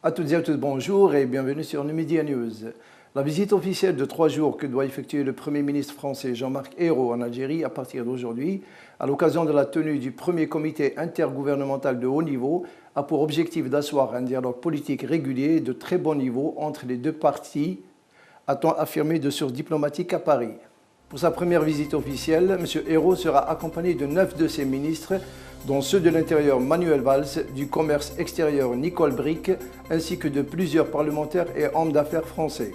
À toutes et à tous, bonjour et bienvenue sur Numedia News. La visite officielle de 3 jours que doit effectuer le Premier ministre français Jean-Marc Ayrault en Algérie à partir d'aujourd'hui, à l'occasion de la tenue du premier comité intergouvernemental de haut niveau, a pour objectif d'asseoir un dialogue politique régulier de très bon niveau entre les deux parties, a-t-on affirmé de sources diplomatiques à Paris. Pour sa première visite officielle, M. Ayrault sera accompagné de 9 de ses ministres, dont ceux de l'Intérieur Manuel Valls, du Commerce extérieur Nicole Bricq, ainsi que de plusieurs parlementaires et hommes d'affaires français.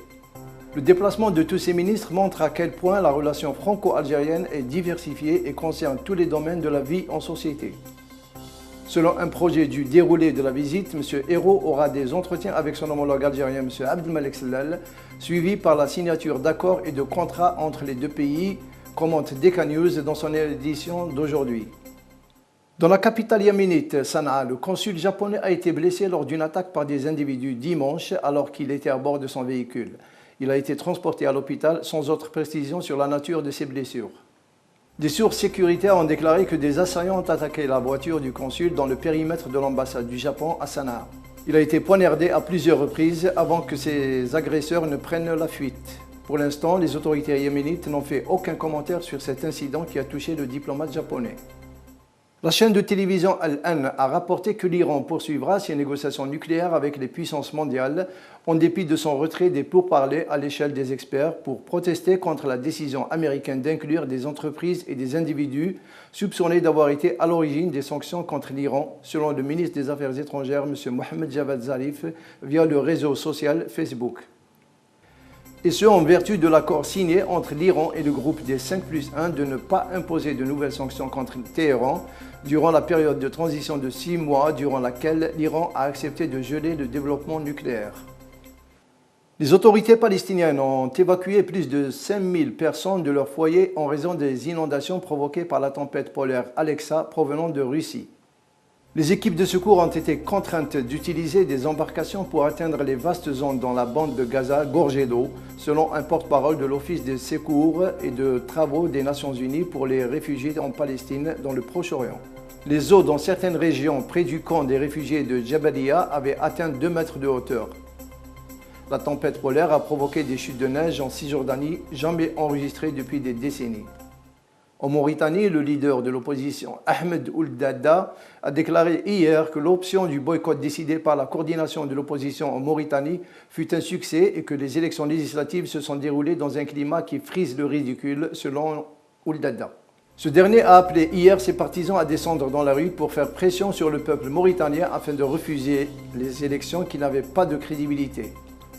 Le déplacement de tous ces ministres montre à quel point la relation franco-algérienne est diversifiée et concerne tous les domaines de la vie en société. Selon un projet du déroulé de la visite, M. Ayrault aura des entretiens avec son homologue algérien M. Abdelmalek Sellal, suivis par la signature d'accords et de contrats entre les deux pays, commente Decca News dans son édition d'aujourd'hui. Dans la capitale yéménite, Sanaa, le consul japonais a été blessé lors d'une attaque par des individus dimanche alors qu'il était à bord de son véhicule. Il a été transporté à l'hôpital sans autre précision sur la nature de ses blessures. Des sources sécuritaires ont déclaré que des assaillants ont attaqué la voiture du consul dans le périmètre de l'ambassade du Japon à Sanaa. Il a été poignardé à plusieurs reprises avant que ses agresseurs ne prennent la fuite. Pour l'instant, les autorités yéménites n'ont fait aucun commentaire sur cet incident qui a touché le diplomate japonais. La chaîne de télévision Al-An a rapporté que l'Iran poursuivra ses négociations nucléaires avec les puissances mondiales en dépit de son retrait des pourparlers à l'échelle des experts pour protester contre la décision américaine d'inclure des entreprises et des individus soupçonnés d'avoir été à l'origine des sanctions contre l'Iran, selon le ministre des Affaires étrangères M. Mohammed Javad Zarif via le réseau social Facebook. Et ce, en vertu de l'accord signé entre l'Iran et le groupe des 5+1 de ne pas imposer de nouvelles sanctions contre Téhéran durant la période de transition de 6 mois durant laquelle l'Iran a accepté de geler le développement nucléaire. Les autorités palestiniennes ont évacué plus de 5000 personnes de leur foyer en raison des inondations provoquées par la tempête polaire Alexa provenant de Russie. Les équipes de secours ont été contraintes d'utiliser des embarcations pour atteindre les vastes zones dans la bande de Gaza gorgées d'eau, selon un porte-parole de l'Office des secours et de travaux des Nations Unies pour les réfugiés en Palestine dans le Proche-Orient. Les eaux dans certaines régions près du camp des réfugiés de Jabalia avaient atteint 2 mètres de hauteur. La tempête polaire a provoqué des chutes de neige en Cisjordanie jamais enregistrées depuis des décennies. En Mauritanie, le leader de l'opposition, Ahmed Ould Daddah, a déclaré hier que l'option du boycott décidée par la coordination de l'opposition en Mauritanie fut un succès et que les élections législatives se sont déroulées dans un climat qui frise le ridicule, selon Ould Daddah. Ce dernier a appelé hier ses partisans à descendre dans la rue pour faire pression sur le peuple mauritanien afin de refuser les élections qui n'avaient pas de crédibilité.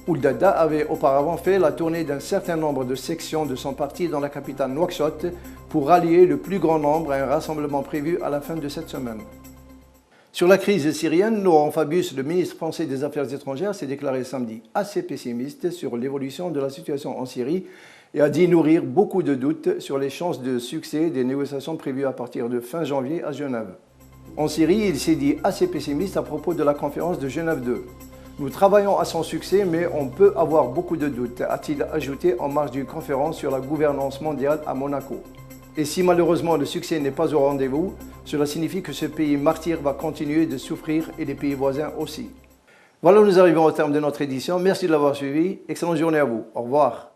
Ould Daddah avait auparavant fait la tournée d'un certain nombre de sections de son parti dans la capitale Nouakchott pour rallier le plus grand nombre à un rassemblement prévu à la fin de cette semaine. Sur la crise syrienne, Laurent Fabius, le ministre français des Affaires étrangères, s'est déclaré samedi assez pessimiste sur l'évolution de la situation en Syrie et a dit nourrir beaucoup de doutes sur les chances de succès des négociations prévues à partir de fin janvier à Genève. En Syrie, il s'est dit assez pessimiste à propos de la conférence de Genève 2. Nous travaillons à son succès, mais on peut avoir beaucoup de doutes, a-t-il ajouté en marge d'une conférence sur la gouvernance mondiale à Monaco. Et si malheureusement le succès n'est pas au rendez-vous, cela signifie que ce pays martyr va continuer de souffrir et les pays voisins aussi. Voilà, nous arrivons au terme de notre édition. Merci de l'avoir suivi. Excellente journée à vous. Au revoir.